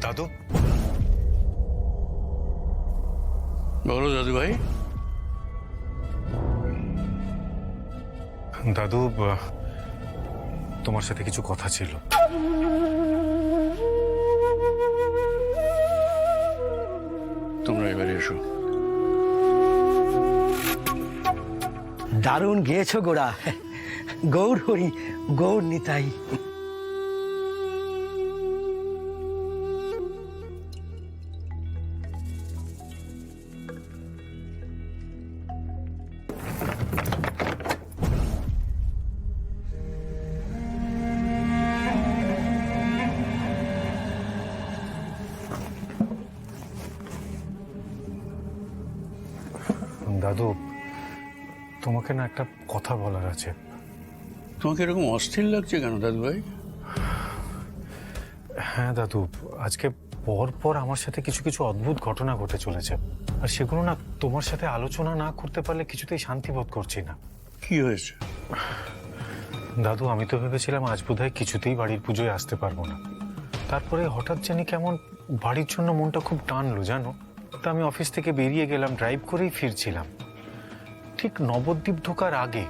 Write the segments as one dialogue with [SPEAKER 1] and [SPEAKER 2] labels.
[SPEAKER 1] দাদু,
[SPEAKER 2] বলো দাদু ভাই।
[SPEAKER 1] দাদু তোমার সাথে কিছু কথা ছিল।
[SPEAKER 2] তোমরা এবারে এসো।
[SPEAKER 3] দারুণ গেয়েছো গোড়া। গৌর হরি গৌর নিতাই।
[SPEAKER 1] দাদু, তোমাকে না একটা কথা বলার আছে।
[SPEAKER 2] তোমাকে এরকম অস্থির লাগছে কেন দাদু ভাই?
[SPEAKER 1] হ্যাঁ দাদু, আজকে পর পর আমার সাথে কিছু কিছু অদ্ভুত ঘটনা ঘটে চলেছে, আর সেগুলো না তোমার সাথে আলোচনা না করতে পারলে কিছুতেই শান্তি বোধ করছি না।
[SPEAKER 2] কি হয়েছে?
[SPEAKER 1] দাদু, আমি তো ভেবেছিলাম আজ বোধহয় কিছুতেই বাড়ির পুজোয় আসতে পারবো না। তারপরে হঠাৎ জানি কেমন বাড়ির জন্য মনটা খুব টানলো জানো। তা আমি অফিস থেকে বেরিয়ে গেলাম, ড্রাইভ করেই ফিরছিলাম। ঠিক নবদ্বীপ ঢোকার আগে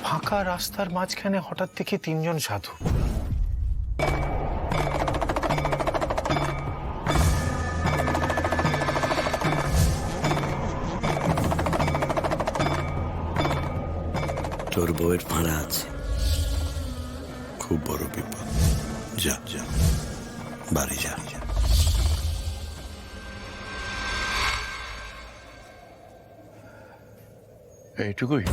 [SPEAKER 1] ফাঁকা রাস্তার মাঝখানে হঠাৎ দেখি তিনজন সাধু।
[SPEAKER 4] তোর বউয়ের ফাঁড়া আছে, খুব বড় বিপদ। যা যা, বাড়ি যা।
[SPEAKER 2] এইটুকুই?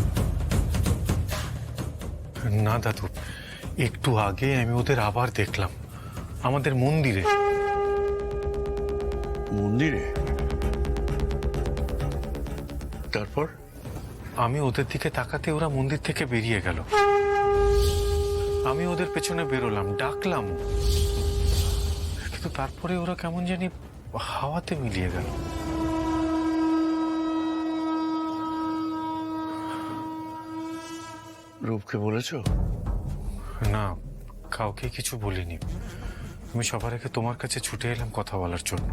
[SPEAKER 1] না দাদু, একটু আগে আমি ওদের আবার দেখলাম আমাদের মন্দিরে।
[SPEAKER 2] মন্দিরে? তারপর?
[SPEAKER 1] আমি ওদের দিকে তাকাতে ওরা মন্দির থেকে বেরিয়ে গেল। আমি ওদের পেছনে বেরোলাম, ডাকলাম, কিন্তু তারপরে ওরা কেমন জানি হাওয়াতে মিলিয়ে গেল।
[SPEAKER 2] রূপকে বলেছো?
[SPEAKER 1] না, কাউকে কিছু বলিনি। আমি সবার আগে তোমার কাছে ছুটে এলাম কথা বলার জন্য।